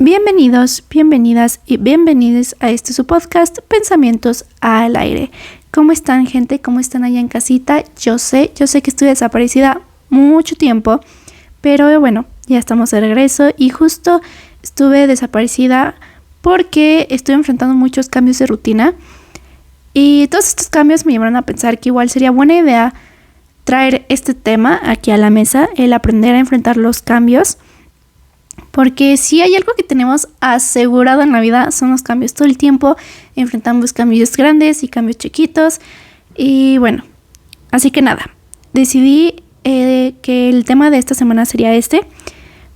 Bienvenidos, bienvenidas y bienvenidos a su podcast Pensamientos al Aire. ¿Cómo están, gente? ¿Cómo están allá en casita? Yo sé que estuve desaparecida mucho tiempo, pero bueno, ya estamos de regreso y justo estuve desaparecida porque estoy enfrentando muchos cambios de rutina y todos estos cambios me llevaron a pensar que igual sería buena idea traer este tema aquí a la mesa, el aprender a enfrentar los cambios. Porque si hay algo que tenemos asegurado en la vida son los cambios. Todo el tiempo enfrentamos cambios grandes y cambios chiquitos. Y bueno, así que nada, decidí que el tema de esta semana sería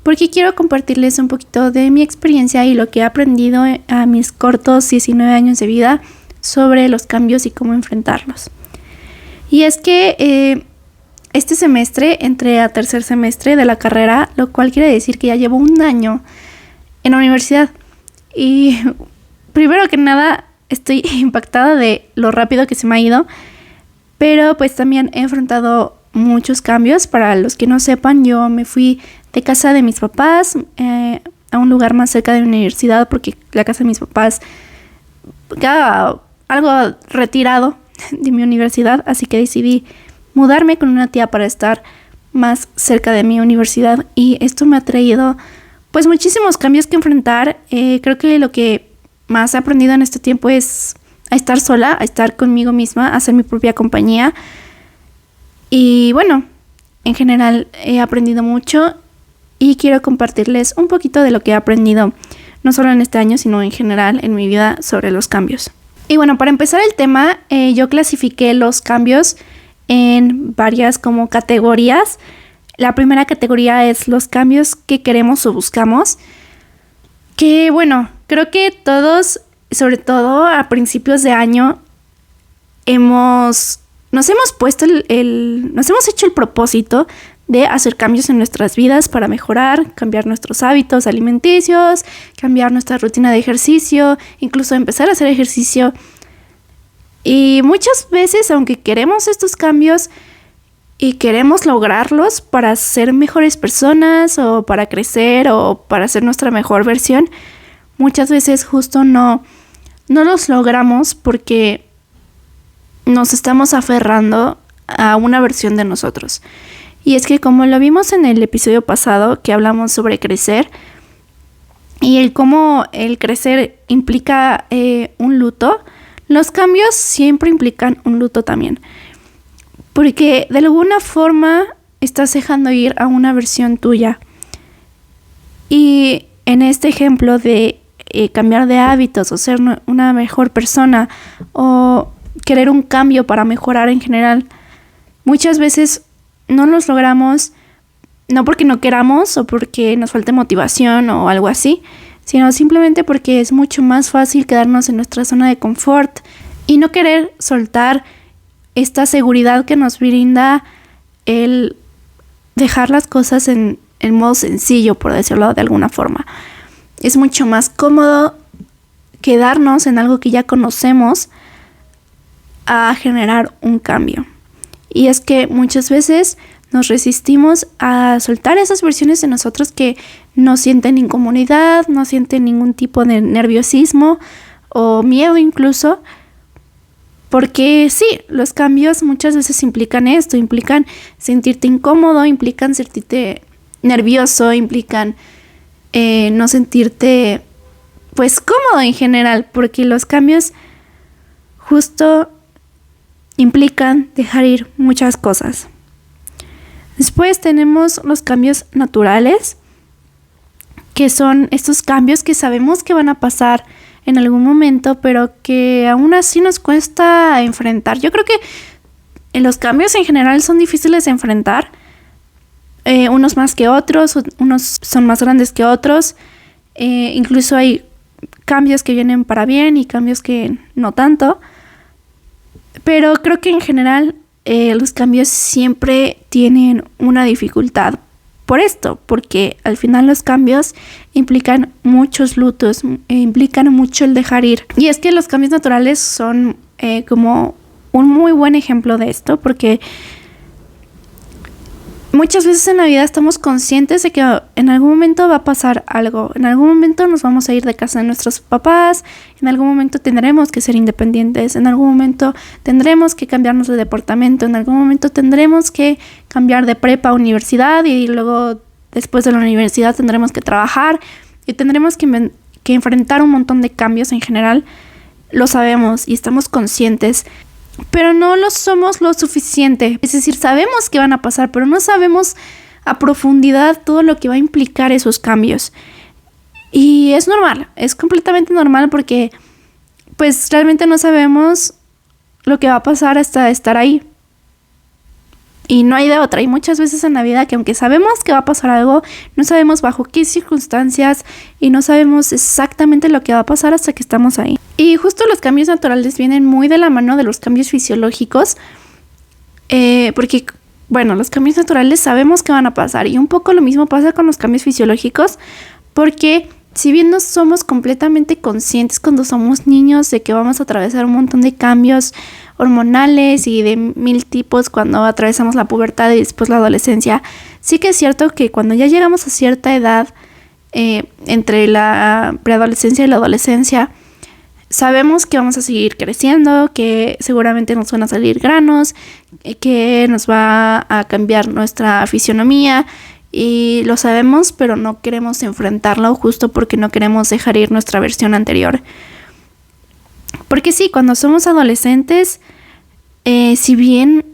porque quiero compartirles un poquito de mi experiencia y lo que he aprendido a mis cortos 19 años de vida sobre los cambios y cómo enfrentarlos. Y es que este semestre entré a tercer semestre de la carrera, lo cual quiere decir que ya llevo un año en la universidad. Y primero que nada estoy impactada de lo rápido que se me ha ido, pero pues también he enfrentado muchos cambios. Para los que no sepan, yo me fui de casa de mis papás a un lugar más cerca de la universidad porque la casa de mis papás queda algo retirado de mi universidad, así que decidí mudarme con una tía para estar más cerca de mi universidad y esto me ha traído pues muchísimos cambios que enfrentar. Creo que lo que más he aprendido en este tiempo es a estar sola, a estar conmigo misma, a hacer mi propia compañía y bueno, en general he aprendido mucho y quiero compartirles un poquito de lo que he aprendido no solo en este año sino en general en mi vida sobre los cambios. Y bueno, para empezar el tema, yo clasifiqué los cambios en varias como categorías. La primera categoría es los cambios que queremos o buscamos, que bueno, creo que todos, sobre todo a principios de año, nos hemos hecho el propósito de hacer cambios en nuestras vidas para mejorar, cambiar nuestros hábitos alimenticios, cambiar nuestra rutina de ejercicio, incluso empezar a hacer ejercicio. Y muchas veces, aunque queremos estos cambios y queremos lograrlos para ser mejores personas o para crecer o para ser nuestra mejor versión, muchas veces justo no los logramos porque nos estamos aferrando a una versión de nosotros. Y es que como lo vimos en el episodio pasado que hablamos sobre crecer y el cómo el crecer implica un luto, los cambios siempre implican un luto también, porque de alguna forma estás dejando ir a una versión tuya. Y en este ejemplo de cambiar de hábitos o ser una mejor persona o querer un cambio para mejorar en general, muchas veces no los logramos, no porque no queramos o porque nos falte motivación o algo así, sino simplemente porque es mucho más fácil quedarnos en nuestra zona de confort y no querer soltar esta seguridad que nos brinda el dejar las cosas en modo sencillo, por decirlo de alguna forma. Es mucho más cómodo quedarnos en algo que ya conocemos a generar un cambio. Y es que muchas veces nos resistimos a soltar esas versiones de nosotros que no sienten incomodidad, no sienten ningún tipo de nerviosismo o miedo incluso, porque sí, los cambios muchas veces implican esto, implican sentirte incómodo, implican sentirte nervioso, implican no sentirte pues cómodo en general, porque los cambios justo implican dejar ir muchas cosas. Después tenemos los cambios naturales, que son estos cambios que sabemos que van a pasar en algún momento, pero que aún así nos cuesta enfrentar. Yo creo que los cambios en general son difíciles de enfrentar, unos más que otros, unos son más grandes que otros, incluso hay cambios que vienen para bien y cambios que no tanto, pero creo que en general los cambios siempre tienen una dificultad por esto, porque al final los cambios implican muchos lutos, implican mucho el dejar ir. Y es que los cambios naturales son como un muy buen ejemplo de esto, porque muchas veces en la vida estamos conscientes de que en algún momento va a pasar algo, en algún momento nos vamos a ir de casa de nuestros papás, en algún momento tendremos que ser independientes, en algún momento tendremos que cambiarnos de departamento, en algún momento tendremos que cambiar de prepa a universidad y luego después de la universidad tendremos que trabajar y tendremos que enfrentar un montón de cambios en general. Lo sabemos y estamos conscientes, pero no lo somos lo suficiente. Es decir, sabemos que van a pasar, pero no sabemos a profundidad todo lo que va a implicar esos cambios. Y es normal, es completamente normal porque pues realmente no sabemos lo que va a pasar hasta estar ahí. Y no hay de otra. Hay muchas veces en la vida que aunque sabemos que va a pasar algo, no sabemos bajo qué circunstancias y no sabemos exactamente lo que va a pasar hasta que estamos ahí. Y justo los cambios naturales vienen muy de la mano de los cambios fisiológicos, porque, bueno, los cambios naturales sabemos que van a pasar y un poco lo mismo pasa con los cambios fisiológicos, porque si bien no somos completamente conscientes cuando somos niños de que vamos a atravesar un montón de cambios hormonales y de 1000 tipos cuando atravesamos la pubertad y después la adolescencia, sí que es cierto que cuando ya llegamos a cierta edad, entre la preadolescencia y la adolescencia, sabemos que vamos a seguir creciendo, que seguramente nos van a salir granos, que nos va a cambiar nuestra fisionomía y lo sabemos, pero no queremos enfrentarlo justo porque no queremos dejar ir nuestra versión anterior. Porque sí, cuando somos adolescentes, si bien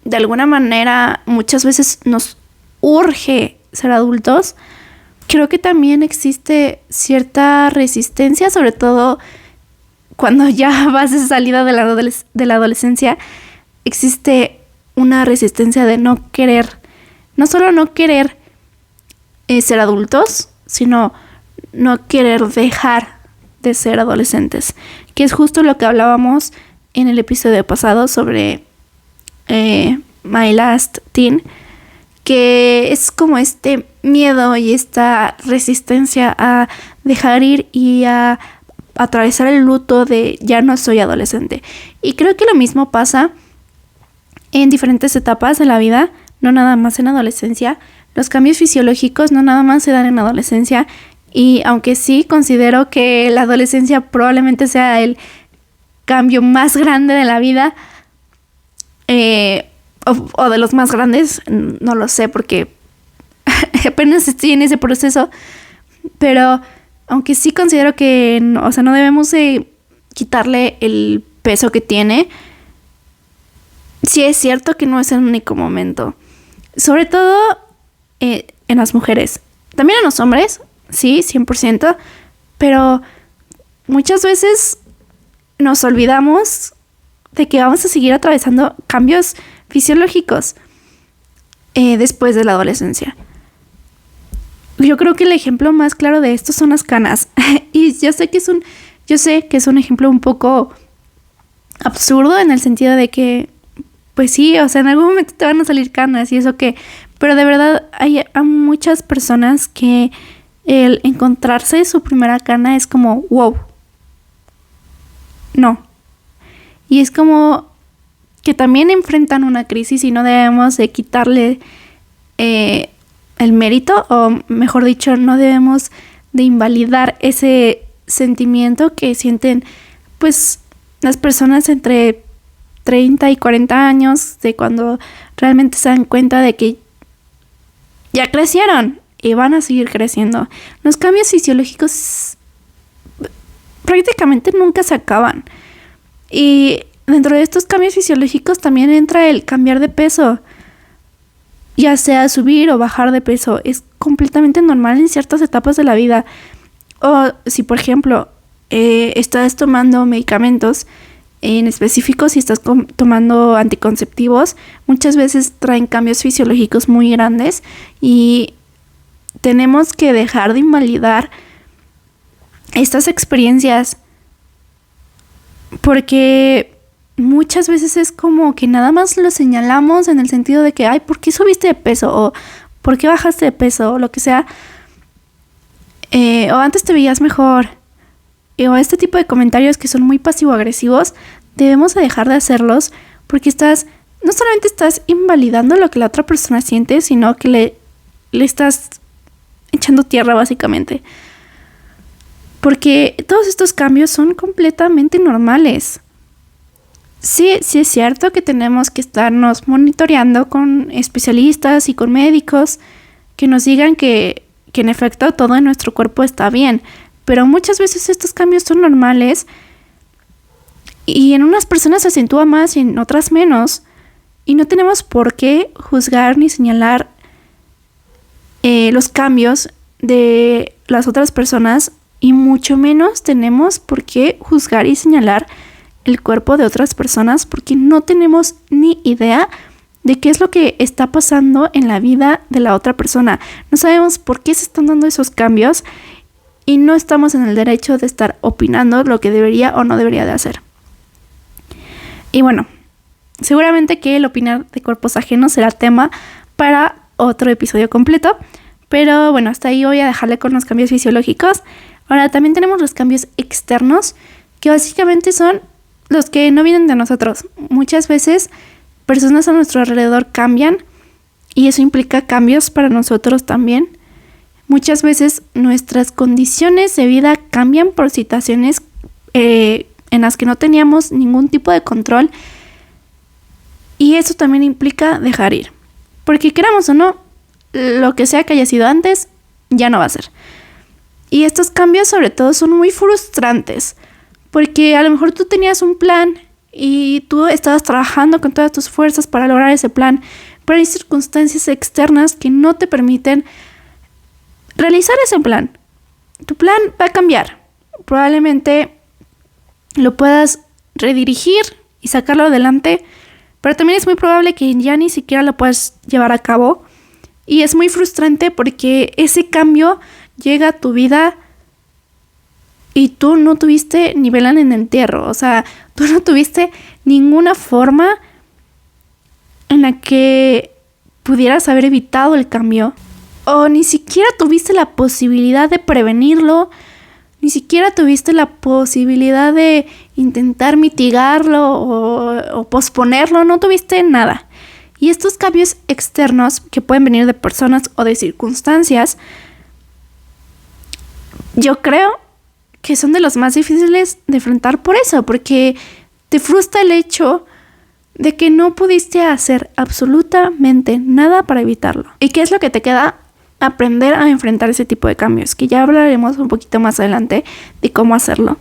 de alguna manera muchas veces nos urge ser adultos, creo que también existe cierta resistencia, sobre todo cuando ya vas de salida de la adolescencia, existe una resistencia de no querer, no solo no querer ser adultos, sino no querer dejar de ser adolescentes, que es justo lo que hablábamos en el episodio pasado sobre My Last Teen, que es como este miedo y esta resistencia a dejar ir y a atravesar el luto de ya no soy adolescente. Y creo que lo mismo pasa en diferentes etapas de la vida, no nada más en adolescencia. Los cambios fisiológicos no nada más se dan en adolescencia, y aunque sí considero que la adolescencia probablemente sea el cambio más grande de la vida, o de los más grandes, no lo sé porque apenas estoy en ese proceso, pero aunque sí considero que no debemos de quitarle el peso que tiene, sí es cierto que no es el único momento, sobre todo en las mujeres, también en los hombres, sí, 100%, pero muchas veces nos olvidamos de que vamos a seguir atravesando cambios fisiológicos después de la adolescencia. Yo creo que el ejemplo más claro de esto son las canas. Y yo sé que es un ejemplo un poco absurdo en el sentido de que, pues sí, en algún momento te van a salir canas y eso que, pero de verdad hay muchas personas que el encontrarse su primera cana es como, wow, no. Y es como que también enfrentan una crisis y no debemos de quitarle el mérito, o mejor dicho, no debemos de invalidar ese sentimiento que sienten pues las personas entre 30 y 40 años, de cuando realmente se dan cuenta de que ya crecieron y van a seguir creciendo. Los cambios fisiológicos prácticamente nunca se acaban. Y dentro de estos cambios fisiológicos también entra el cambiar de peso, ya sea subir o bajar de peso. Es completamente normal en ciertas etapas de la vida. O si, por ejemplo, estás tomando medicamentos, en específico si estás tomando anticonceptivos, muchas veces traen cambios fisiológicos muy grandes y tenemos que dejar de invalidar estas experiencias, porque muchas veces es como que nada más lo señalamos en el sentido de que, ay, ¿por qué subiste de peso? O ¿por qué bajaste de peso? O lo que sea. O antes te veías mejor. O este tipo de comentarios que son muy pasivo-agresivos, debemos de dejar de hacerlos porque estás no solamente estás invalidando lo que la otra persona siente, sino que le estás echando tierra básicamente. Porque todos estos cambios son completamente normales. Sí es cierto que tenemos que estarnos monitoreando con especialistas y con médicos que nos digan que en efecto todo en nuestro cuerpo está bien. Pero muchas veces estos cambios son normales y en unas personas se acentúa más y en otras menos. Y no tenemos por qué juzgar ni señalar los cambios de las otras personas, y mucho menos tenemos por qué juzgar y señalar el cuerpo de otras personas, porque no tenemos ni idea de qué es lo que está pasando en la vida de la otra persona. No sabemos por qué se están dando esos cambios y no estamos en el derecho de estar opinando lo que debería o no debería de hacer. Y bueno, seguramente que el opinar de cuerpos ajenos será tema para otro episodio completo, pero bueno, hasta ahí voy a dejarle con los cambios fisiológicos. Ahora también tenemos los cambios externos, que básicamente son los que no vienen de nosotros. Muchas veces personas a nuestro alrededor cambian y eso implica cambios para nosotros también. Muchas veces nuestras condiciones de vida cambian por situaciones en las que no teníamos ningún tipo de control, y eso también implica dejar ir. Porque queramos o no, lo que sea que haya sido antes, ya no va a ser. Y estos cambios sobre todo son muy frustrantes, porque a lo mejor tú tenías un plan y tú estabas trabajando con todas tus fuerzas para lograr ese plan, pero hay circunstancias externas que no te permiten realizar ese plan. Tu plan va a cambiar. Probablemente lo puedas redirigir y sacarlo adelante, pero también es muy probable que ya ni siquiera lo puedas llevar a cabo. Y es muy frustrante porque ese cambio llega a tu vida y tú no tuviste ni vela en el entierro. O sea, tú no tuviste ninguna forma en la que pudieras haber evitado el cambio. O ni siquiera tuviste la posibilidad de prevenirlo. Ni siquiera tuviste la posibilidad de intentar mitigarlo o posponerlo. No tuviste nada. Y estos cambios externos, que pueden venir de personas o de circunstancias, yo creo que son de los más difíciles de enfrentar por eso, porque te frustra el hecho de que no pudiste hacer absolutamente nada para evitarlo. ¿Y qué es lo que te queda? Aprender a enfrentar ese tipo de cambios, que ya hablaremos un poquito más adelante de cómo hacerlo.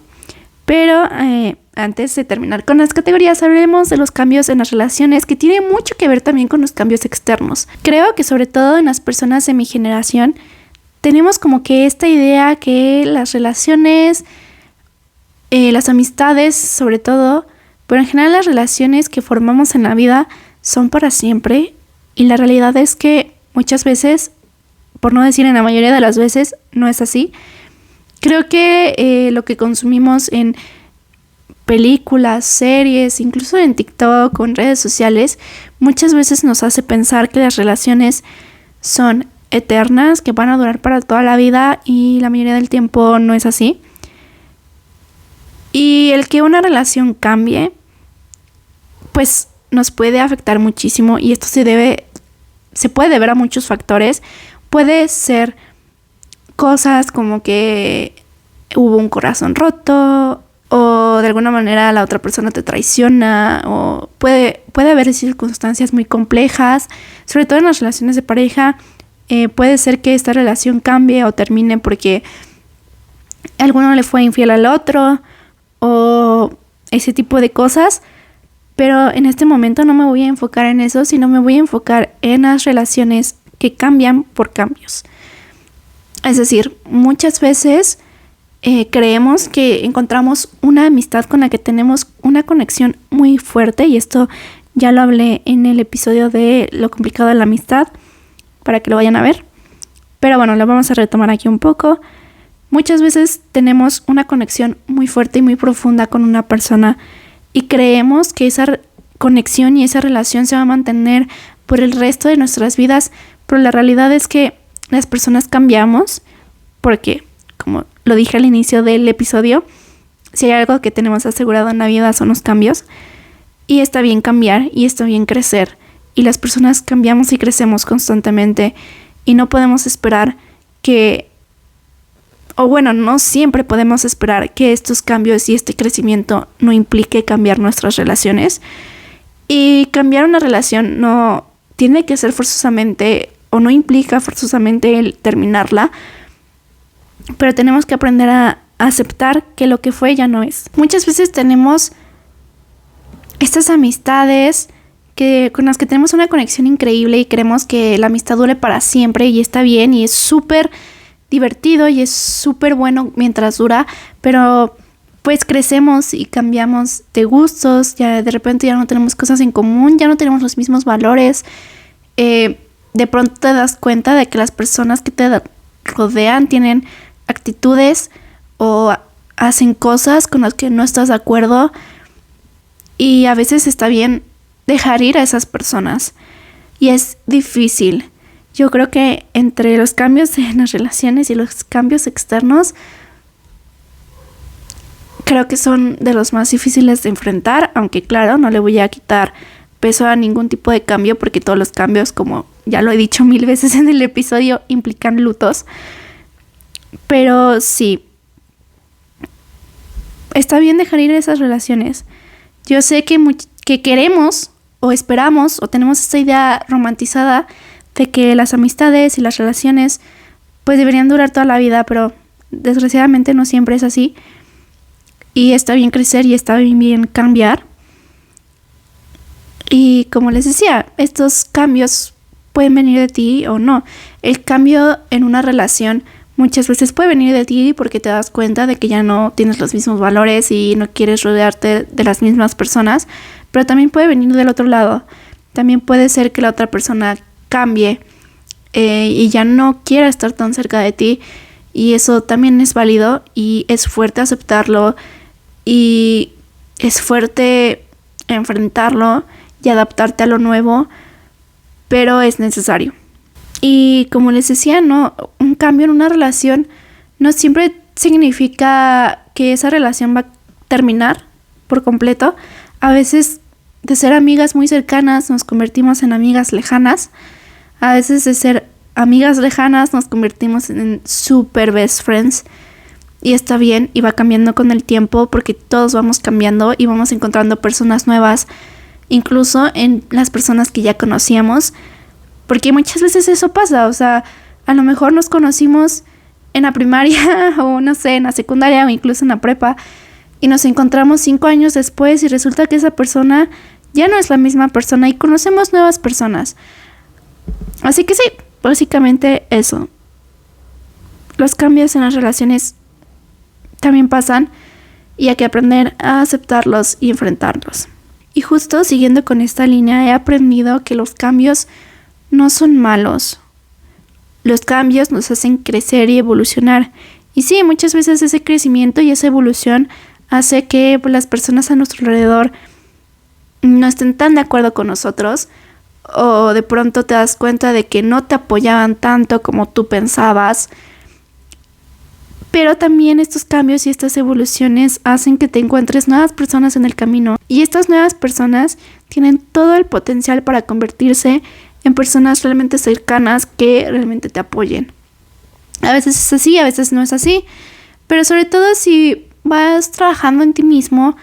Pero antes de terminar con las categorías, hablaremos de los cambios en las relaciones, que tiene mucho que ver también con los cambios externos. Creo que sobre todo en las personas de mi generación tenemos como que esta idea que las relaciones, las amistades sobre todo, pero en general las relaciones que formamos en la vida son para siempre, y la realidad es que muchas veces, por no decir en la mayoría de las veces, no es así. Creo que lo que consumimos en películas, series, incluso en TikTok o en redes sociales, muchas veces nos hace pensar que las relaciones son eternas, que van a durar para toda la vida, y la mayoría del tiempo no es así. Y el que una relación cambie, pues nos puede afectar muchísimo, y esto se puede deber a muchos factores. Puede ser cosas como que hubo un corazón roto, o de alguna manera la otra persona te traiciona, o puede haber circunstancias muy complejas, sobre todo en las relaciones de pareja. Puede ser que esta relación cambie o termine porque alguno le fue infiel al otro, o ese tipo de cosas. Pero en este momento no me voy a enfocar en eso, sino me voy a enfocar en las relaciones que cambian por cambios. Es decir, muchas veces creemos que encontramos una amistad con la que tenemos una conexión muy fuerte, y esto ya lo hablé en el episodio de lo complicado de la amistad, para que lo vayan a ver. Pero bueno, lo vamos a retomar aquí un poco. Muchas veces tenemos una conexión muy fuerte y muy profunda con una persona, y creemos que esa conexión y esa relación se va a mantener por el resto de nuestras vidas, pero la realidad es que las personas cambiamos, porque, como lo dije al inicio del episodio, si hay algo que tenemos asegurado en la vida son los cambios. Y está bien cambiar y está bien crecer. Y las personas cambiamos y crecemos constantemente. Y no podemos esperar que, o bueno, no siempre podemos esperar que estos cambios y este crecimiento no implique cambiar nuestras relaciones. Y cambiar una relación no tiene que ser forzosamente, o no implica forzosamente el terminarla. Pero tenemos que aprender a aceptar que lo que fue ya no es. Muchas veces tenemos estas amistades con las que tenemos una conexión increíble y queremos que la amistad dure para siempre y está bien y es súper divertido y es súper bueno mientras dura, pero pues crecemos y cambiamos de gustos, ya de repente ya no tenemos cosas en común, ya no tenemos los mismos valores, de pronto te das cuenta de que las personas que te rodean tienen actitudes o hacen cosas con las que no estás de acuerdo y a veces está bien dejar ir a esas personas y es difícil. Yo creo que entre los cambios en las relaciones y los cambios externos creo que son de los más difíciles de enfrentar, aunque claro, no le voy a quitar peso a ningún tipo de cambio porque todos los cambios, como ya lo he dicho 1000 veces en el episodio, implican lutos. Pero sí, está bien dejar ir esas relaciones. Yo sé que queremos o esperamos o tenemos esta idea romantizada de que las amistades y las relaciones pues deberían durar toda la vida, pero desgraciadamente no siempre es así. Y está bien crecer y está bien cambiar. Y como les decía, estos cambios pueden venir de ti o no. El cambio en una relación muchas veces puede venir de ti porque te das cuenta de que ya no tienes los mismos valores y no quieres rodearte de las mismas personas, pero también puede venir del otro lado. También puede ser que la otra persona cambie y ya no quiera estar tan cerca de ti, y eso también es válido y es fuerte aceptarlo y es fuerte enfrentarlo y adaptarte a lo nuevo, pero es necesario. Y como les decía, no, un cambio en una relación no siempre significa que esa relación va a terminar por completo. A veces de ser amigas muy cercanas nos convertimos en amigas lejanas. A veces de ser amigas lejanas nos convertimos en super best friends. Y está bien y va cambiando con el tiempo porque todos vamos cambiando y vamos encontrando personas nuevas, incluso en las personas que ya conocíamos. Porque muchas veces eso pasa, o sea, a lo mejor nos conocimos en la primaria o no sé, en la secundaria o incluso en la prepa y nos encontramos 5 años después y resulta que esa persona ya no es la misma persona y conocemos nuevas personas. Así que sí, básicamente eso. Los cambios en las relaciones también pasan y hay que aprender a aceptarlos y enfrentarlos. Y justo siguiendo con esta línea he aprendido que los cambios no son malos. Los cambios nos hacen crecer y evolucionar. Y sí, muchas veces ese crecimiento y esa evolución hace que las personas a nuestro alrededor no estén tan de acuerdo con nosotros, o de pronto te das cuenta de que no te apoyaban tanto como tú pensabas. Pero también estos cambios y estas evoluciones hacen que te encuentres nuevas personas en el camino. Y estas nuevas personas tienen todo el potencial para convertirse en personas realmente cercanas que realmente te apoyen. A veces es así, a veces no es así. Pero sobre todo si vas trabajando en ti mismo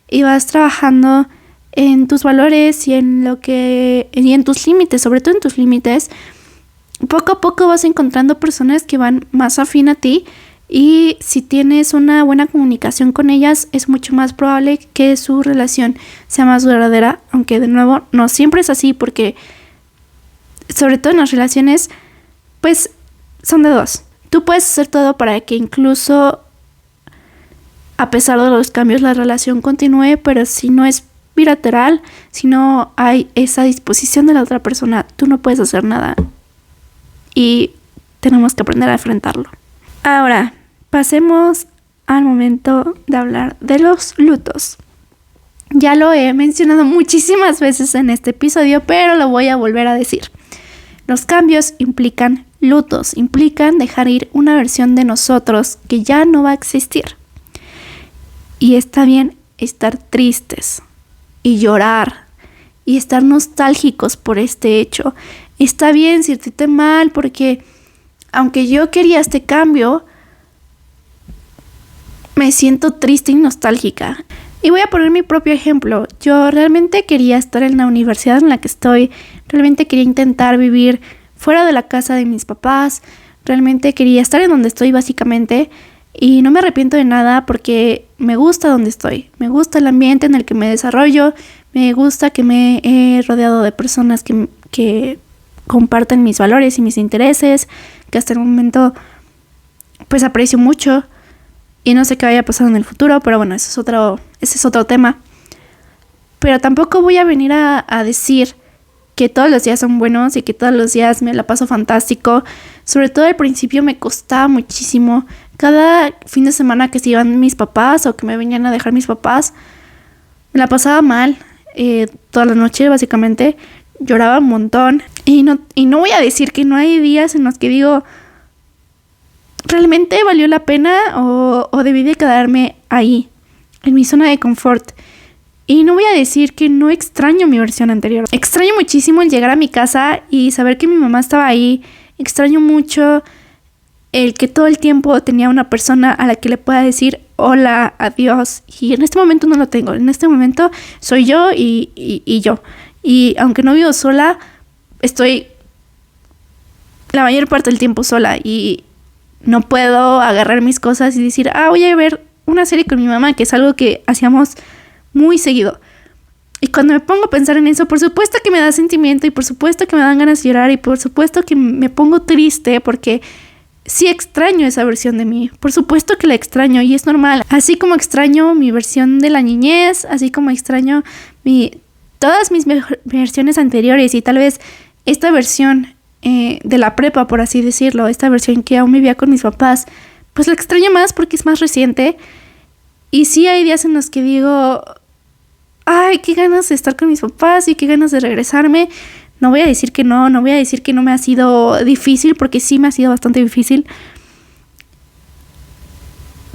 y vas trabajando en tus valores y en tus límites, sobre todo en tus límites, poco a poco vas encontrando personas que van más afín a ti. Y si tienes una buena comunicación con ellas, es mucho más probable que su relación sea más duradera. Aunque de nuevo, no siempre es así porque, sobre todo en las relaciones, pues son de dos. Tú puedes hacer todo para que incluso a pesar de los cambios la relación continúe, pero si no es bilateral, si no hay esa disposición de la otra persona, tú no puedes hacer nada. Y tenemos que aprender a enfrentarlo. Ahora, pasemos al momento de hablar de los lutos. Ya lo he mencionado muchísimas veces en este episodio, pero lo voy a volver a decir. Los cambios implican lutos, implican dejar ir una versión de nosotros que ya no va a existir. Y está bien estar tristes. y llorar y estar nostálgicos por este hecho. Está bien sentirte mal porque aunque yo quería este cambio, me siento triste y nostálgica. Y voy a poner mi propio ejemplo. Yo realmente quería estar en la universidad en la que estoy. Realmente quería intentar vivir fuera de la casa de mis papás. Realmente quería estar en donde estoy básicamente. Y no me arrepiento de nada porque me gusta donde estoy. Me gusta el ambiente en el que me desarrollo. Me gusta que me he rodeado de personas que comparten mis valores y mis intereses. Que hasta el momento pues aprecio mucho. Y no sé qué vaya a pasar en el futuro, pero bueno, ese es otro tema. Pero tampoco voy a venir a decir que todos los días son buenos y que todos los días me la paso fantástico. Sobre todo al principio me costaba muchísimo. Cada fin de semana que se iban mis papás o que me venían a dejar mis papás, me la pasaba mal. Toda la noche básicamente lloraba un montón. Y no voy a decir que no hay días en los que digo, ¿realmente valió la pena o debí de quedarme ahí, en mi zona de confort? Y no voy a decir que no extraño mi versión anterior. Extraño muchísimo el llegar a mi casa y saber que mi mamá estaba ahí. Extraño mucho el que todo el tiempo tenía una persona a la que le pueda decir hola, adiós. Y en este momento no lo tengo. En este momento soy yo y yo. Y aunque no vivo sola, estoy la mayor parte del tiempo sola y no puedo agarrar mis cosas y decir, voy a ver una serie con mi mamá, que es algo que hacíamos muy seguido. Y cuando me pongo a pensar en eso, por supuesto que me da sentimiento y por supuesto que me dan ganas de llorar y por supuesto que me pongo triste porque sí extraño esa versión de mí. Por supuesto que la extraño y es normal. Así como extraño mi versión de la niñez, así como extraño todas mis versiones anteriores y tal vez esta versión de la prepa, por así decirlo, esta versión que aún vivía con mis papás, pues la extraño más porque es más reciente. Y sí hay días en los que digo, ay, qué ganas de estar con mis papás y qué ganas de regresarme. No voy a decir que no voy a decir que no me ha sido difícil, porque sí me ha sido bastante difícil.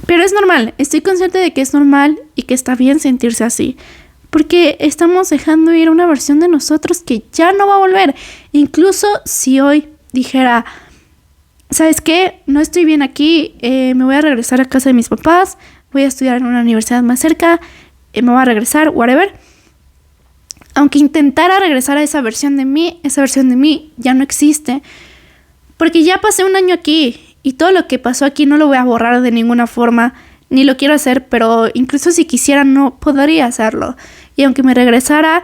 Pero es normal, estoy consciente de que es normal y que está bien sentirse así. Porque estamos dejando ir una versión de nosotros que ya no va a volver. Incluso si hoy dijera, ¿sabes qué? No estoy bien aquí, me voy a regresar a casa de mis papás, voy a estudiar en una universidad más cerca, me voy a regresar, whatever. Aunque intentara regresar a esa versión de mí ya no existe. Porque ya pasé un año aquí y todo lo que pasó aquí no lo voy a borrar de ninguna forma, ni lo quiero hacer, pero incluso si quisiera no podría hacerlo. Y aunque me regresara,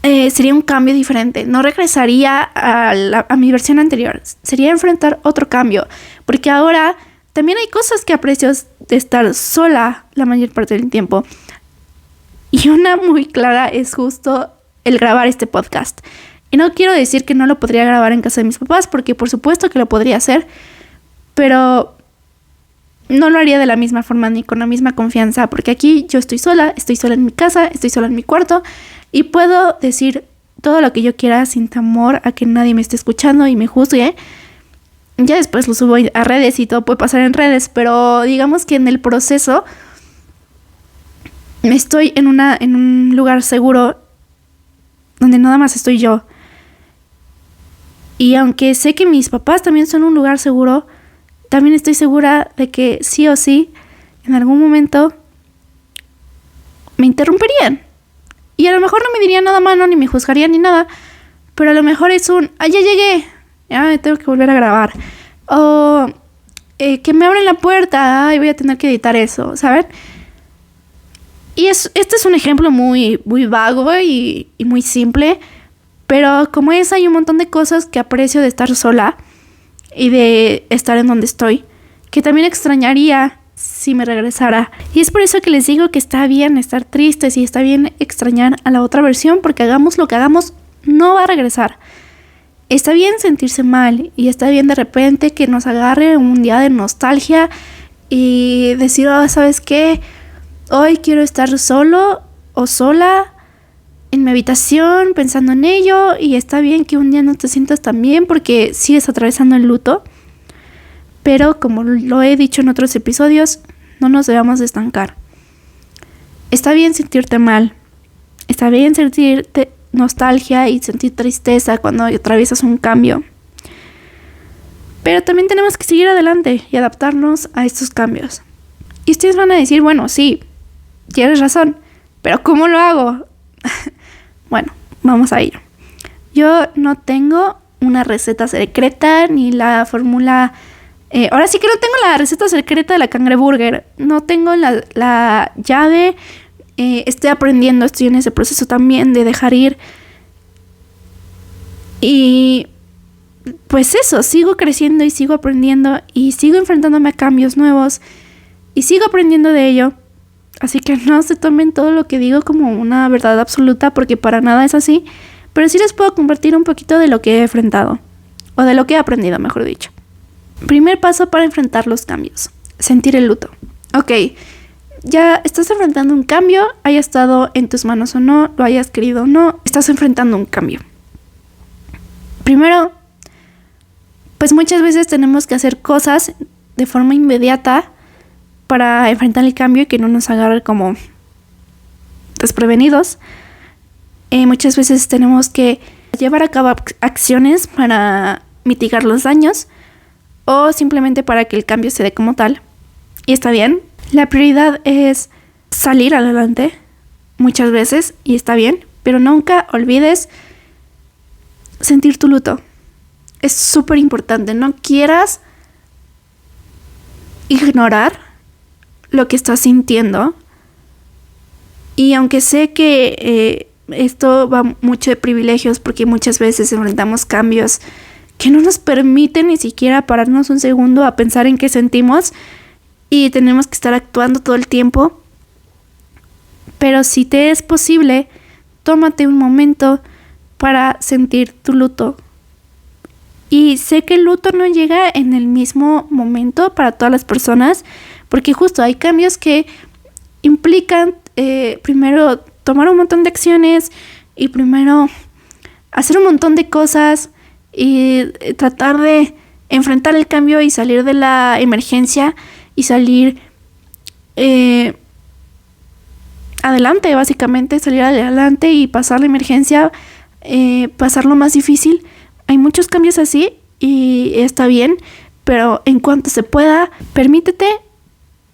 sería un cambio diferente. No regresaría a mi versión anterior. Sería enfrentar otro cambio. Porque ahora también hay cosas que aprecio de estar sola la mayor parte del tiempo. Y una muy clara es justo el grabar este podcast. Y no quiero decir que no lo podría grabar en casa de mis papás, porque por supuesto que lo podría hacer, pero no lo haría de la misma forma ni con la misma confianza, porque aquí yo estoy sola en mi casa, estoy sola en mi cuarto y puedo decir todo lo que yo quiera sin temor a que nadie me esté escuchando y me juzgue. Ya después lo subo a redes y todo puede pasar en redes, pero digamos que en el proceso estoy en un lugar seguro donde nada más estoy yo. Y aunque sé que mis papás también son un lugar seguro, también estoy segura de que sí o sí, en algún momento me interrumpirían. Y a lo mejor no me dirían nada malo, ni me juzgarían, ni nada. Pero a lo mejor es ya llegué, ya tengo que volver a grabar. O que me abren la puerta, voy a tener que editar eso, ¿saben? Y este es un ejemplo muy, muy vago y muy simple. Pero como hay un montón de cosas que aprecio de estar sola y de estar en donde estoy, que también extrañaría si me regresara. Y es por eso que les digo que está bien estar tristes y está bien extrañar a la otra versión, porque hagamos lo que hagamos, no va a regresar. Está bien sentirse mal y está bien de repente que nos agarre un día de nostalgia y decir, ¿sabes qué? Hoy quiero estar solo o sola en mi habitación pensando en ello, y está bien que un día no te sientas tan bien porque sigues atravesando el luto, pero como lo he dicho en otros episodios, no nos debemos de estancar. Está bien sentirte mal. Está bien sentirte nostalgia y sentir tristeza cuando atraviesas un cambio. Pero también tenemos que seguir adelante y adaptarnos a estos cambios. Y ustedes van a decir, bueno, sí, tienes razón, pero ¿cómo lo hago? Bueno, vamos a ir. Yo no tengo una receta secreta ni la fórmula. Ahora sí que no tengo la receta secreta de la cangreburger. No tengo la llave. Estoy aprendiendo, estoy en ese proceso también de dejar ir. Y pues eso, sigo creciendo y sigo aprendiendo y sigo enfrentándome a cambios nuevos y sigo aprendiendo de ello. Así que no se tomen todo lo que digo como una verdad absoluta, porque para nada es así. Pero sí les puedo compartir un poquito de lo que he enfrentado, o de lo que he aprendido, mejor dicho. Primer paso para enfrentar los cambios: sentir el luto. Ok, ya estás enfrentando un cambio, haya estado en tus manos o no, lo hayas querido o no, estás enfrentando un cambio. Primero, pues muchas veces tenemos que hacer cosas de forma inmediata para enfrentar el cambio y que no nos agarre como desprevenidos. Muchas veces tenemos que llevar a cabo acciones para mitigar los daños o simplemente para que el cambio se dé como tal. Y está bien. La prioridad es salir adelante muchas veces y está bien, pero nunca olvides sentir tu luto. Es súper importante. No quieras ignorar lo que estás sintiendo. Y aunque sé que esto va mucho de privilegios, porque muchas veces enfrentamos cambios que no nos permiten ni siquiera pararnos un segundo a pensar en qué sentimos y tenemos que estar actuando todo el tiempo. Pero si te es posible, tómate un momento para sentir tu luto. Y sé que el luto no llega en el mismo momento para todas las personas, porque justo hay cambios que implican primero tomar un montón de acciones y primero hacer un montón de cosas y tratar de enfrentar el cambio y salir de la emergencia y salir adelante, básicamente salir adelante y pasar la emergencia, pasar lo más difícil. Hay muchos cambios así y está bien, pero en cuanto se pueda, permítete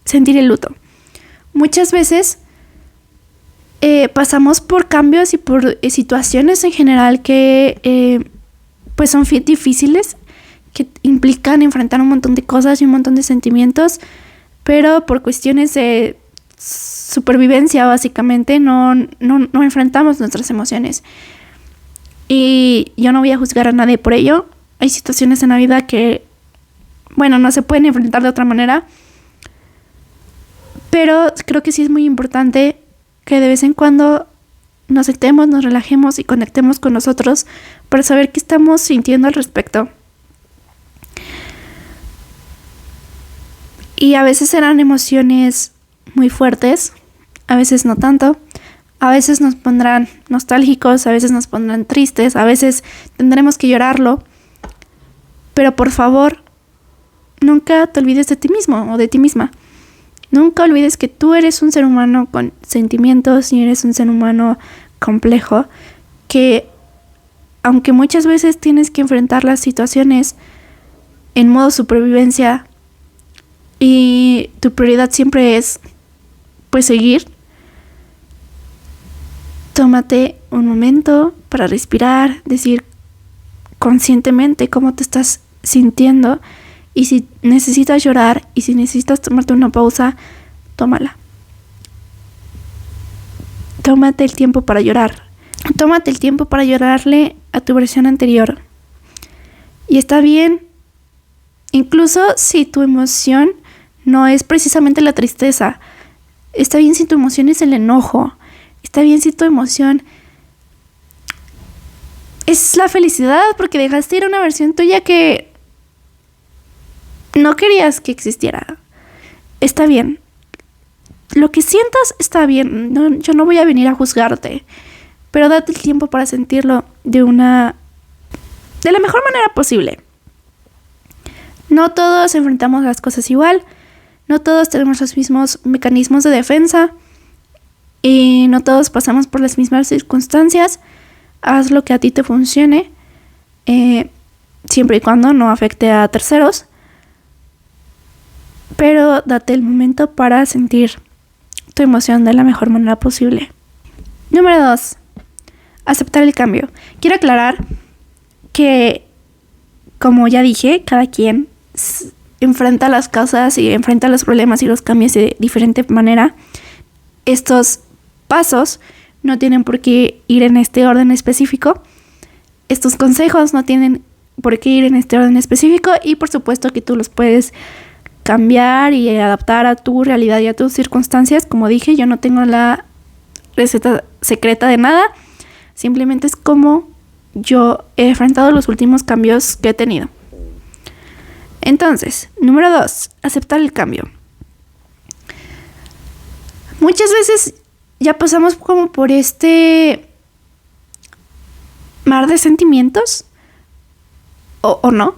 sentir el luto. Muchas veces pasamos por cambios y por situaciones en general que pues son difíciles, que implican enfrentar un montón de cosas y un montón de sentimientos, pero por cuestiones de supervivencia básicamente no enfrentamos nuestras emociones. Y yo no voy a juzgar a nadie por ello. Hay situaciones en la vida que, bueno, no se pueden enfrentar de otra manera. Pero creo que sí es muy importante que de vez en cuando nos sentemos, nos relajemos y conectemos con nosotros para saber qué estamos sintiendo al respecto. Y a veces serán emociones muy fuertes, a veces no tanto. A veces nos pondrán nostálgicos, a veces nos pondrán tristes, a veces tendremos que llorarlo. Pero por favor, nunca te olvides de ti mismo o de ti misma. Nunca olvides que tú eres un ser humano con sentimientos y eres un ser humano complejo, que aunque muchas veces tienes que enfrentar las situaciones en modo supervivencia y tu prioridad siempre es pues seguir, tómate un momento para respirar, decir conscientemente cómo te estás sintiendo, y si necesitas llorar y si necesitas tomarte una pausa, tómala. Tómate el tiempo para llorar. Tómate el tiempo para llorarle a tu versión anterior. Y está bien, incluso si tu emoción no es precisamente la tristeza. Está bien si tu emoción es el enojo. Está bien si tu emoción es la felicidad porque dejaste ir a una versión tuya que no querías que existiera. Está bien. Lo que sientas está bien. No, yo no voy a venir a juzgarte. Pero date el tiempo para sentirlo de la mejor manera posible. No todos enfrentamos las cosas igual. No todos tenemos los mismos mecanismos de defensa. y no todos pasamos por las mismas circunstancias. Haz lo que a ti te funcione, siempre y cuando no afecte a terceros, pero date el momento para sentir tu emoción de la mejor manera posible. Número 2. Aceptar el cambio. Quiero aclarar que, como ya dije, cada quien enfrenta las cosas y enfrenta los problemas y los cambios de diferente manera. Estos pasos no tienen por qué ir en este orden específico. Estos consejos no tienen por qué ir en este orden específico, y por supuesto que tú los puedes cambiar y adaptar a tu realidad y a tus circunstancias. Como dije, yo no tengo la receta secreta de nada. Simplemente es como yo he enfrentado los últimos cambios que he tenido. Entonces, número 2, aceptar el cambio. Muchas veces ya pasamos como por este mar de sentimientos, o no.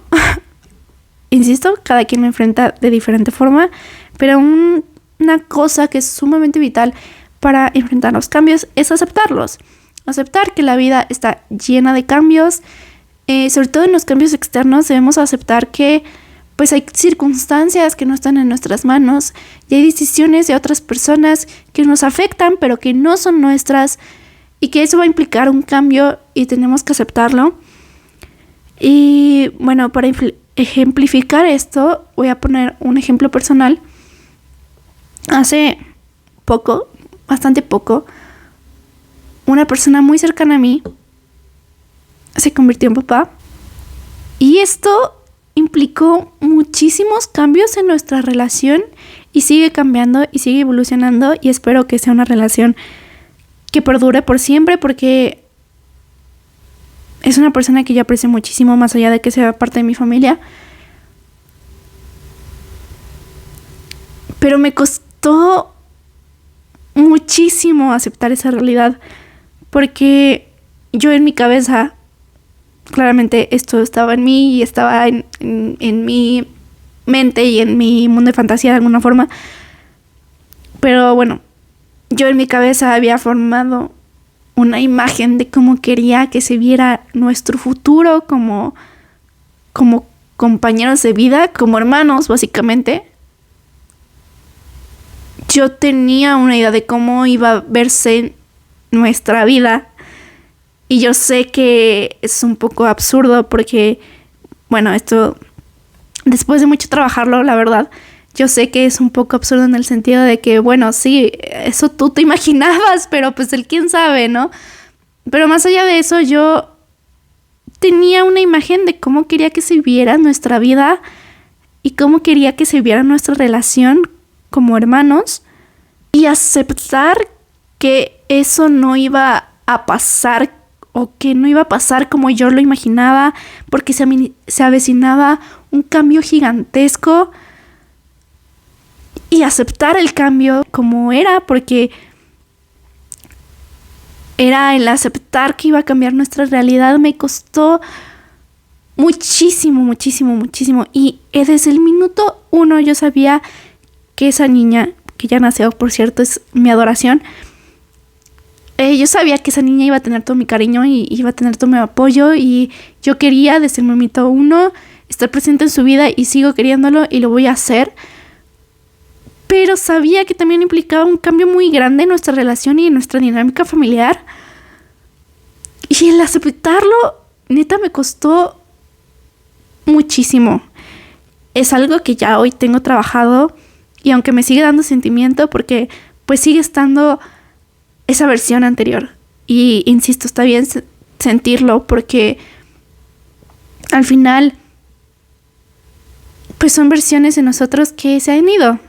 Insisto, cada quien lo enfrenta de diferente forma, pero una cosa que es sumamente vital para enfrentar los cambios es aceptarlos. Aceptar que la vida está llena de cambios, sobre todo en los cambios externos. Debemos aceptar que pues hay circunstancias que no están en nuestras manos y hay decisiones de otras personas que nos afectan pero que no son nuestras, y que eso va a implicar un cambio y tenemos que aceptarlo. Y bueno, para ejemplificar esto, voy a poner un ejemplo personal. Hace poco, bastante poco, una persona muy cercana a mí se convirtió en papá, y esto implicó muchísimos cambios en nuestra relación y sigue cambiando y sigue evolucionando, y espero que sea una relación que perdure por siempre, porque es una persona que yo aprecio muchísimo, más allá de que sea parte de mi familia. Pero me costó muchísimo aceptar esa realidad, porque yo en mi cabeza, claramente esto estaba en mí y estaba en mi mente y en mi mundo de fantasía de alguna forma. Pero bueno, yo en mi cabeza había formado una imagen de cómo quería que se viera nuestro futuro como compañeros de vida, como hermanos, básicamente. Yo tenía una idea de cómo iba a verse nuestra vida, y yo sé que es un poco absurdo porque, bueno, esto, después de mucho trabajarlo, la verdad, yo sé que es un poco absurdo en el sentido de que, bueno, sí, eso tú te imaginabas, pero pues el quién sabe, ¿no? Pero más allá de eso, yo tenía una imagen de cómo quería que se viera nuestra vida y cómo quería que se viera nuestra relación como hermanos, y aceptar que eso no iba a pasar, o que no iba a pasar como yo lo imaginaba, porque se avecinaba un cambio gigantesco, y aceptar el cambio como era, porque era el aceptar que iba a cambiar nuestra realidad. Me costó muchísimo, muchísimo, muchísimo, y desde el minuto 1 yo sabía que esa niña, que ya nació, por cierto, es mi adoración. Yo sabía que esa niña iba a tener todo mi cariño y iba a tener todo mi apoyo, y yo quería desde el momento 1 estar presente en su vida, y sigo queriéndolo y lo voy a hacer. Pero sabía que también implicaba un cambio muy grande en nuestra relación y en nuestra dinámica familiar. Y el aceptarlo, neta, me costó muchísimo. Es algo que ya hoy tengo trabajado, y aunque me sigue dando sentimiento, porque pues sigue estando esa versión anterior. Y insisto, está bien sentirlo, porque al final pues son versiones de nosotros que se han ido.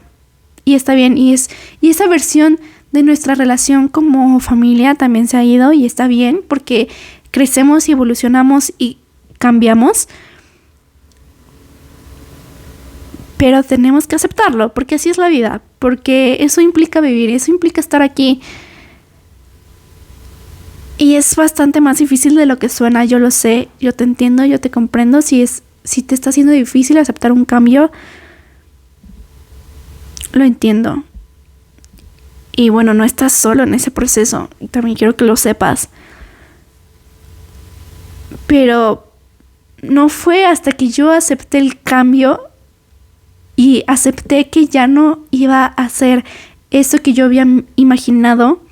Y está bien, y esa versión de nuestra relación como familia también se ha ido, y está bien, porque crecemos y evolucionamos y cambiamos. Pero tenemos que aceptarlo, porque así es la vida, porque eso implica vivir, eso implica estar aquí. Y es bastante más difícil de lo que suena, yo lo sé, yo te entiendo, yo te comprendo. Si te está haciendo difícil aceptar un cambio, lo entiendo. Y bueno, no estás solo en ese proceso. También quiero que lo sepas. Pero no fue hasta que yo acepté el cambio y acepté que ya no iba a hacer eso que yo había imaginado.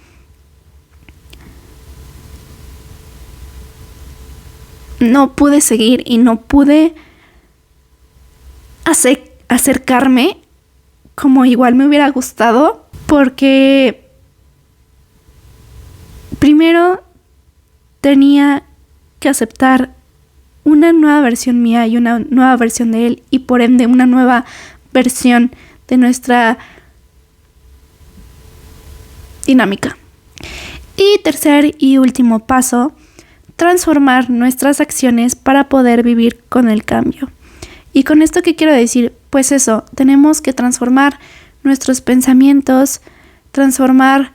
No pude seguir y no pude acercarme como igual me hubiera gustado, porque primero tenía que aceptar una nueva versión mía y una nueva versión de él, y por ende una nueva versión de nuestra dinámica. Y tercer y último paso, transformar nuestras acciones para poder vivir con el cambio. ¿Y con esto qué quiero decir? Pues eso, tenemos que transformar nuestros pensamientos, transformar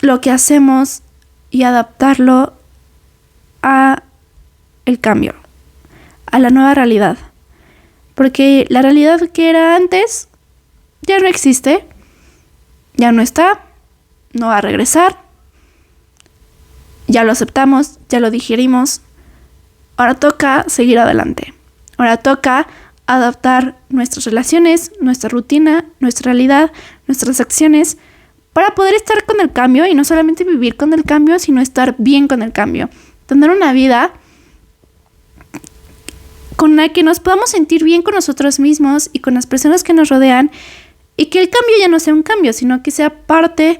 lo que hacemos y adaptarlo a el cambio, a la nueva realidad. Porque la realidad que era antes ya no existe, ya no está, no va a regresar. Ya lo aceptamos, ya lo digerimos. Ahora toca seguir adelante. Ahora toca adaptar nuestras relaciones, nuestra rutina, nuestra realidad, nuestras acciones para poder estar con el cambio y no solamente vivir con el cambio, sino estar bien con el cambio. Tener una vida con la que nos podamos sentir bien con nosotros mismos y con las personas que nos rodean, y que el cambio ya no sea un cambio, sino que sea parte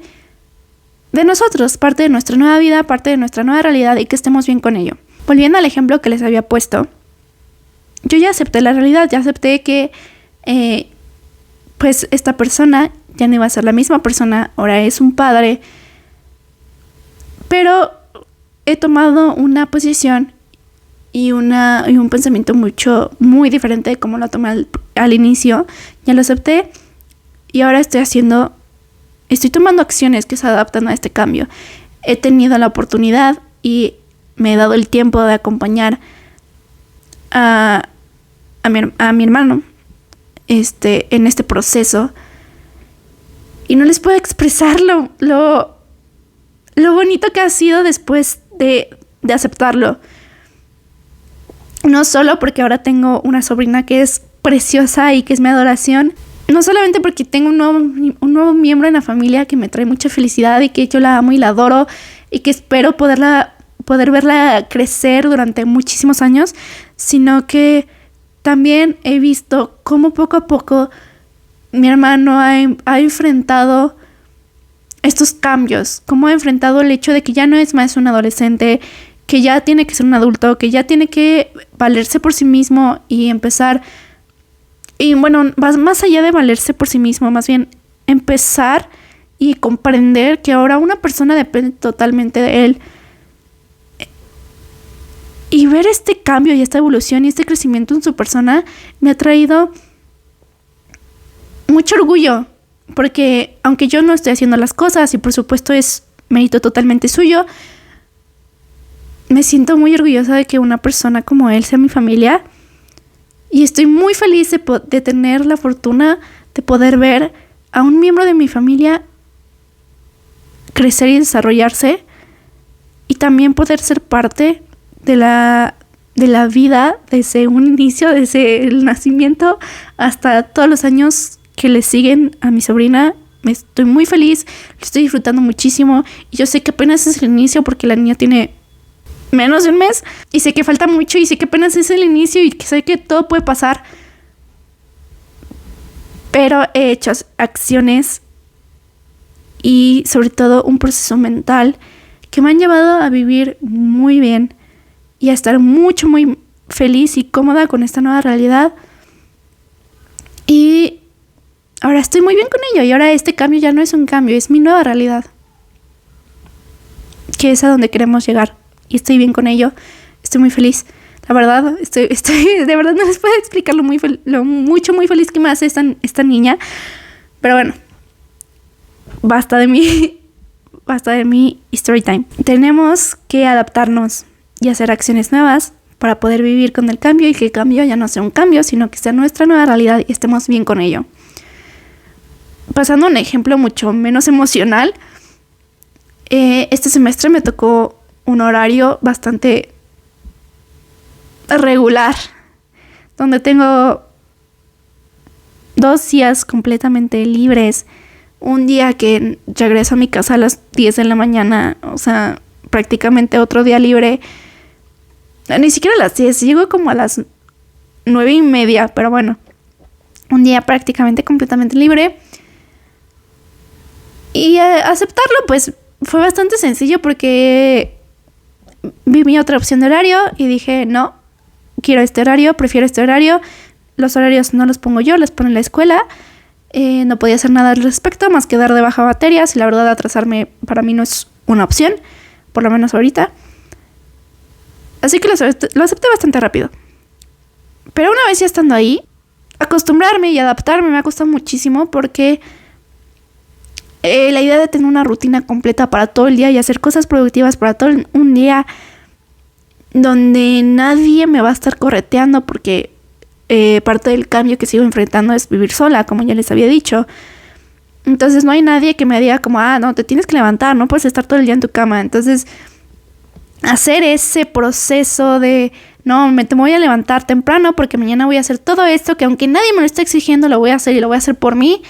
de nosotros, parte de nuestra nueva vida, parte de nuestra nueva realidad, y que estemos bien con ello. Volviendo al ejemplo que les había puesto, yo ya acepté la realidad, ya acepté que pues esta persona ya no iba a ser la misma persona, ahora es un padre, pero he tomado una posición y un pensamiento muy diferente de cómo lo tomé al inicio. Ya lo acepté y ahora estoy tomando acciones que se adaptan a este cambio. He tenido la oportunidad y me he dado el tiempo de acompañar a mi hermano en este proceso, y no les puedo expresar lo bonito que ha sido después de aceptarlo. No solo porque ahora tengo una sobrina que es preciosa y que es mi adoración, no solamente porque tengo un nuevo miembro en la familia que me trae mucha felicidad y que yo la amo y la adoro y que espero poder verla crecer durante muchísimos años, sino que también he visto cómo poco a poco mi hermano ha enfrentado estos cambios, cómo ha enfrentado el hecho de que ya no es más un adolescente, que ya tiene que ser un adulto, que ya tiene que valerse por sí mismo y empezar, y bueno, más allá de valerse por sí mismo, más bien empezar y comprender que ahora una persona depende totalmente de él. Y ver este cambio y esta evolución y este crecimiento en su persona me ha traído mucho orgullo, porque aunque yo no estoy haciendo las cosas y por supuesto es mérito totalmente suyo, me siento muy orgullosa de que una persona como él sea mi familia, y estoy muy feliz de tener la fortuna de poder ver a un miembro de mi familia crecer y desarrollarse, y también poder ser parte de la vida desde un inicio, desde el nacimiento hasta todos los años que le siguen a mi sobrina. Estoy muy feliz, lo estoy disfrutando muchísimo, y yo sé que apenas es el inicio porque la niña tiene menos de un mes y sé que falta mucho y sé que apenas es el inicio y que sé que todo puede pasar, pero he hecho acciones y sobre todo un proceso mental que me han llevado a vivir muy bien y a estar muy feliz y cómoda con esta nueva realidad, y ahora estoy muy bien con ello, y ahora este cambio ya no es un cambio, es mi nueva realidad, que es a donde queremos llegar, y estoy bien con ello. Estoy muy feliz, la verdad, estoy de verdad no les puedo explicar lo muy feliz que me hace esta niña, pero bueno, basta de mi story time. Tenemos que adaptarnos y hacer acciones nuevas para poder vivir con el cambio, y que el cambio ya no sea un cambio, sino que sea nuestra nueva realidad y estemos bien con ello. pasando a un ejemplo mucho menos emocional, este semestre me tocó un horario bastante regular, donde tengo 2 días completamente libres, un día que regreso a mi casa a las 10 de la mañana, o sea, prácticamente otro día libre, ni siquiera a las 10, llego como a las 9:30, pero bueno, un día prácticamente completamente libre. Y aceptarlo pues fue bastante sencillo porque vi mi otra opción de horario y dije, no, quiero este horario, prefiero este horario. Los horarios no los pongo yo, los pone la escuela. No podía hacer nada al respecto más que dar de baja baterías y la verdad atrasarme para mí no es una opción, por lo menos ahorita. Así que lo acepté bastante rápido. Pero una vez ya estando ahí, acostumbrarme y adaptarme me ha costado muchísimo porque la idea de tener una rutina completa para todo el día y hacer cosas productivas para todo un día donde nadie me va a estar correteando porque parte del cambio que sigo enfrentando es vivir sola, como ya les había dicho. Entonces no hay nadie que me diga como, no, te tienes que levantar, no puedes estar todo el día en tu cama. Entonces hacer ese proceso de, no, me voy a levantar temprano porque mañana voy a hacer todo esto que aunque nadie me lo esté exigiendo, lo voy a hacer y lo voy a hacer por mí.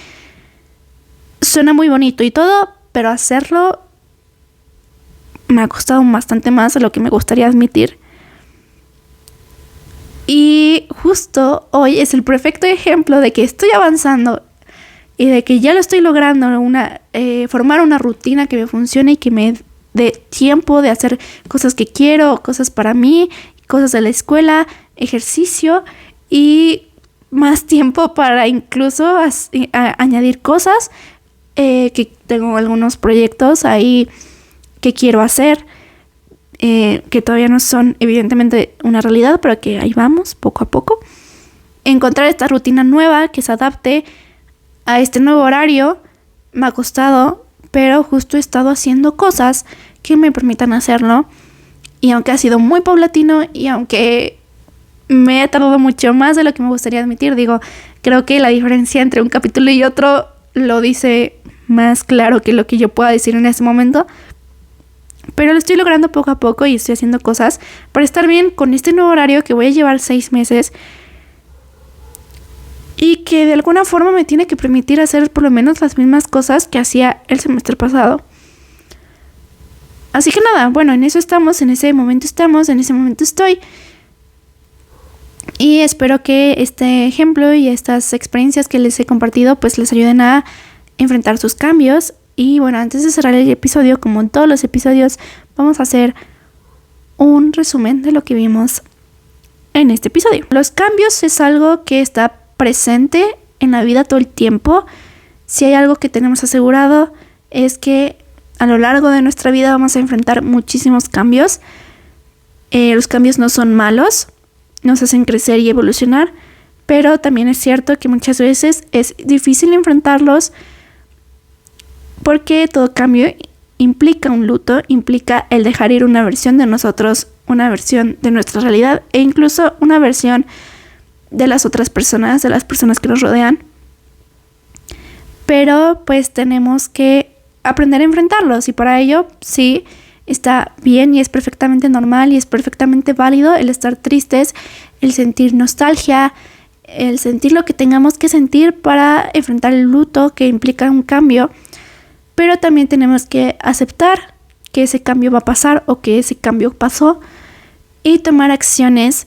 Suena muy bonito y todo, pero hacerlo me ha costado bastante más de lo que me gustaría admitir. Y justo hoy es el perfecto ejemplo de que estoy avanzando y de que ya lo estoy logrando, formar una rutina que me funcione y que me dé tiempo de hacer cosas que quiero, cosas para mí, cosas de la escuela, ejercicio y más tiempo para incluso añadir cosas. Que tengo algunos proyectos ahí que quiero hacer, que todavía no son evidentemente una realidad, pero que ahí vamos, poco a poco. Encontrar esta rutina nueva que se adapte a este nuevo horario me ha costado, pero justo he estado haciendo cosas que me permitan hacerlo. Y aunque ha sido muy paulatino y aunque me he tardado mucho más de lo que me gustaría admitir, creo que la diferencia entre un capítulo y otro lo dice más claro que lo que yo pueda decir en este momento. Pero lo estoy logrando poco a poco y estoy haciendo cosas para estar bien con este nuevo horario que voy a llevar 6 meses y que de alguna forma me tiene que permitir hacer por lo menos las mismas cosas que hacía el semestre pasado. Así que nada, bueno, en eso estamos, en ese momento estoy. Y espero que este ejemplo y estas experiencias que les he compartido pues les ayuden a enfrentar sus cambios. Y bueno, antes de cerrar el episodio, como en todos los episodios, vamos a hacer un resumen de lo que vimos en este episodio. Los cambios es algo que está presente en la vida todo el tiempo. Si hay algo que tenemos asegurado es que a lo largo de nuestra vida vamos a enfrentar muchísimos cambios. Los cambios no son malos, nos hacen crecer y evolucionar, pero también es cierto que muchas veces es difícil enfrentarlos porque todo cambio implica un luto, implica el dejar ir una versión de nosotros, una versión de nuestra realidad e incluso una versión de las otras personas, de las personas que nos rodean. Pero pues tenemos que aprender a enfrentarlos y para ello sí está bien y es perfectamente normal y es perfectamente válido el estar tristes, el sentir nostalgia, el sentir lo que tengamos que sentir para enfrentar el luto que implica un cambio. Pero también tenemos que aceptar que ese cambio va a pasar o que ese cambio pasó y tomar acciones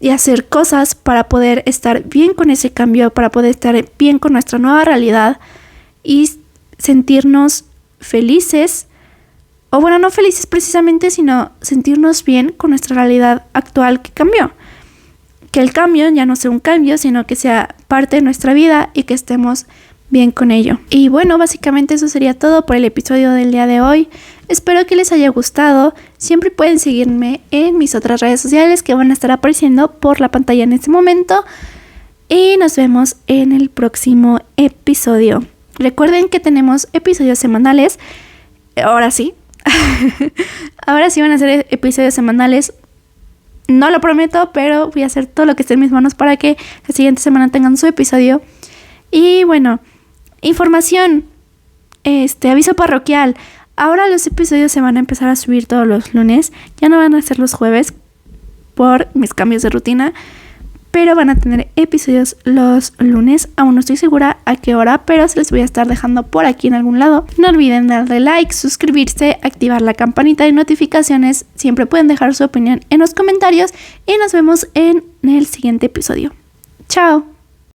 y hacer cosas para poder estar bien con ese cambio, para poder estar bien con nuestra nueva realidad y sentirnos felices, o bueno, no felices precisamente, sino sentirnos bien con nuestra realidad actual que cambió. Que el cambio ya no sea un cambio, sino que sea parte de nuestra vida y que estemos bien con ello. Y bueno, básicamente eso sería todo por el episodio del día de hoy. Espero que les haya gustado. Siempre pueden seguirme en mis otras redes sociales que van a estar apareciendo por la pantalla en este momento. Y nos vemos en el próximo episodio. Recuerden que tenemos episodios semanales. Ahora sí. Ahora sí van a ser episodios semanales. No lo prometo, pero voy a hacer todo lo que esté en mis manos para que la siguiente semana tengan su episodio. Y bueno, Información, aviso parroquial. Ahora los episodios se van a empezar a subir todos los lunes. Ya no van a ser los jueves por mis cambios de rutina, pero van a tener episodios los lunes. Aún no estoy segura a qué hora, pero se les voy a estar dejando por aquí en algún lado. No olviden darle like, suscribirse, activar la campanita de notificaciones. Siempre pueden dejar su opinión en los comentarios y nos vemos en el siguiente episodio. Chao.